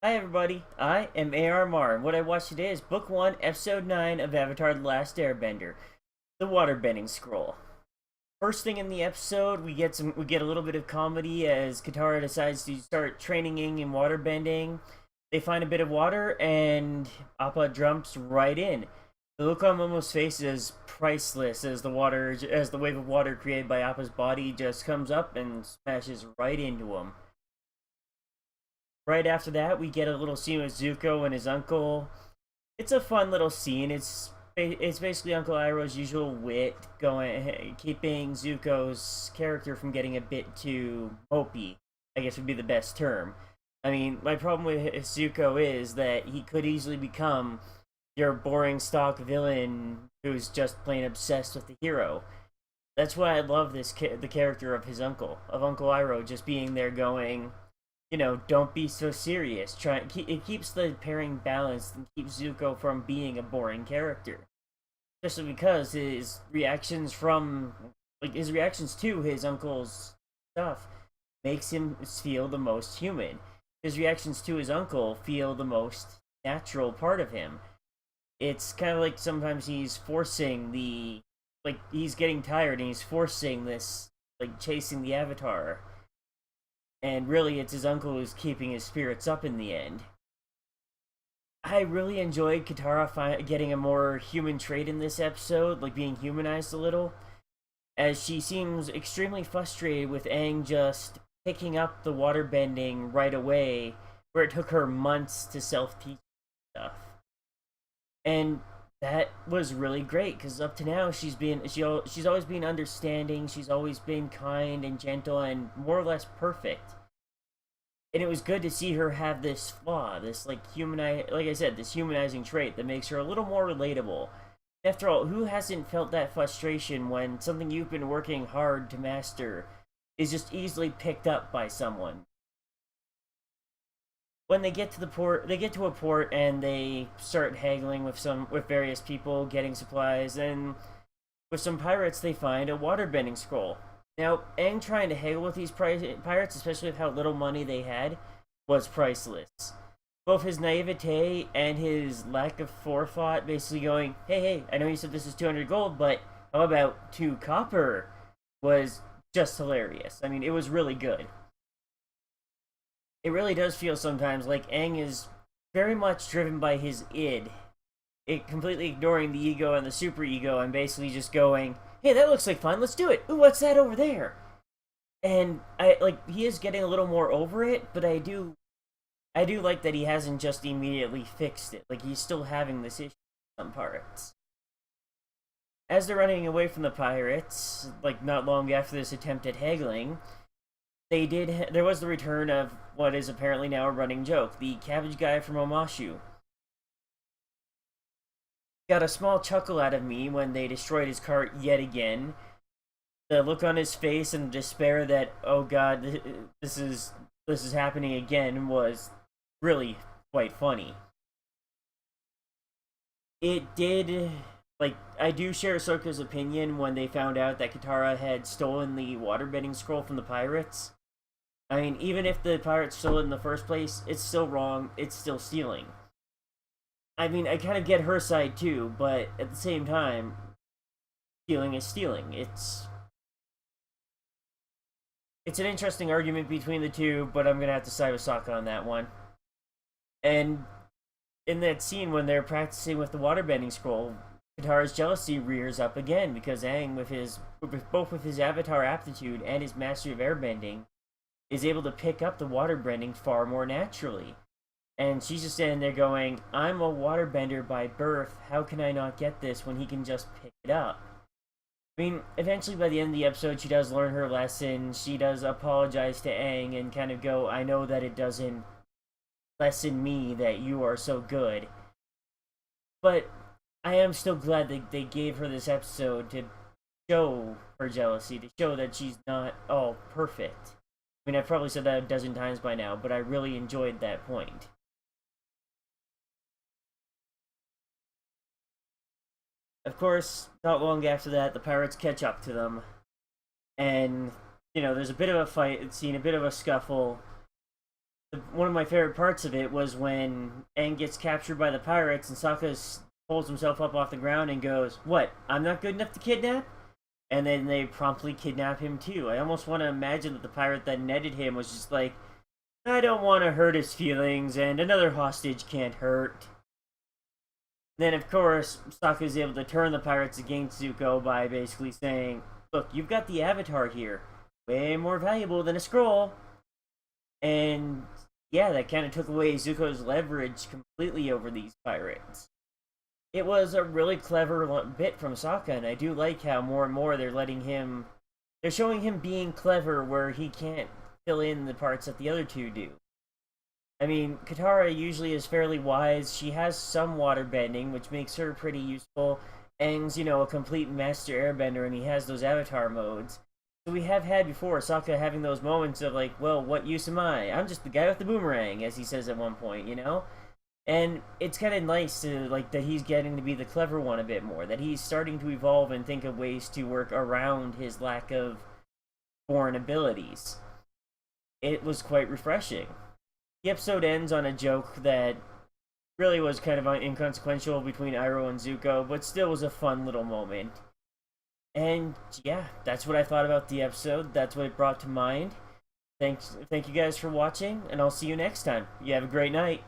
Hi everybody, I am AR Mar, and what I watched today is Book 1, Episode 9 of Avatar The Last Airbender, the waterbending scroll. First thing in the episode, we get a little bit of comedy as Katara decides to start training in waterbending. They find a bit of water and Appa jumps right in. The look on Momo's face is priceless as the wave of water created by Appa's body just comes up and smashes right into him. Right after that, we get a little scene with Zuko and his uncle. It's a fun little scene. It's basically Uncle Iroh's usual wit, keeping Zuko's character from getting a bit too mopey, I guess would be the best term. I mean, my problem with Zuko is that he could easily become your boring stock villain who's just plain obsessed with the hero. That's why I love the character of Uncle Iroh, just being there going, don't be so serious. It keeps the pairing balanced and keeps Zuko from being a boring character. Especially because his reactions to his uncle's stuff makes him feel the most human. His reactions to his uncle feel the most natural part of him. It's kind of like sometimes he's he's getting tired and he's forcing this, chasing the Avatar. And really, it's his uncle who's keeping his spirits up in the end. I really enjoyed Katara getting a more human trait in this episode, being humanized a little, as she seems extremely frustrated with Aang just picking up the waterbending right away, where it took her months to self-teach stuff. And that was really great, because up to now she's always been understanding, she's always been kind and gentle and more or less perfect. And it was good to see her have this flaw, this this humanizing trait that makes her a little more relatable. After all, who hasn't felt that frustration when something you've been working hard to master is just easily picked up by someone? When they get to a port and they start haggling with various people, getting supplies, and with some pirates they find a waterbending scroll. Now, Aang trying to haggle with these pirates, especially with how little money they had, was priceless. Both his naivete and his lack of forethought, basically going, hey, I know you said this is 200 gold, but how about 2 copper, was just hilarious. I mean, it was really good. It really does feel sometimes like Aang is very much driven by his id, completely ignoring the ego and the super ego, and basically just going, hey, that looks like fun, let's do it. Ooh, what's that over there? And he is getting a little more over it, but I do like that he hasn't just immediately fixed it. He's still having this issue in some parts. As they're running away from the pirates, not long after this attempt at haggling, there was the return of what is apparently now a running joke, the cabbage guy from Omashu. Got a small chuckle out of me when they destroyed his cart yet again. The look on his face and the despair that, oh god, this is happening again, was really quite funny. It did, I do share Ahsoka's opinion when they found out that Katara had stolen the waterbending scroll from the pirates. I mean, even if the pirates stole it in the first place, it's still wrong, it's still stealing. I mean, I kind of get her side too, but at the same time, stealing is stealing. It's an interesting argument between the two, but I'm gonna have to side with Sokka on that one. And in that scene when they're practicing with the waterbending scroll, Katara's jealousy rears up again because Aang, both with his avatar aptitude and his mastery of airbending, is able to pick up the waterbending far more naturally. And she's just standing there going, I'm a waterbender by birth, how can I not get this when he can just pick it up? I mean, eventually by the end of the episode, she does learn her lesson, she does apologize to Aang and kind of go, I know that it doesn't lessen me that you are so good. But I am still glad that they gave her this episode to show her jealousy, to show that she's not all perfect. I mean, I've probably said that a dozen times by now, but I really enjoyed that point. Of course, not long after that, the pirates catch up to them, and, there's a bit of a fight scene, a bit of a scuffle, one of my favorite parts of it was when Aang gets captured by the pirates and Sokka pulls himself up off the ground and goes, "What? I'm not good enough to kidnap?" And then they promptly kidnap him too. I almost want to imagine that the pirate that netted him was just like, "I don't want to hurt his feelings, and another hostage can't hurt." Then, of course, Sokka is able to turn the pirates against Zuko by basically saying, "Look, you've got the Avatar here. Way more valuable than a scroll." And yeah, that kind of took away Zuko's leverage completely over these pirates. It was a really clever bit from Sokka, and I do like how more and more they're showing him being clever where he can't fill in the parts that the other two do. I mean, Katara usually is fairly wise. She has some water bending, which makes her pretty useful. Aang's, a complete master airbender, and he has those avatar modes. So we have had before Sokka having those moments of like, well, what use am I? I'm just the guy with the boomerang, as he says at one point. And it's kind of nice to, like, that he's getting to be the clever one a bit more. That he's starting to evolve and think of ways to work around his lack of foreign abilities. It was quite refreshing. The episode ends on a joke that really was kind of inconsequential between Iroh and Zuko, but still was a fun little moment. And yeah, that's what I thought about the episode. That's what it brought to mind. Thank you guys for watching, and I'll see you next time. You have a great night.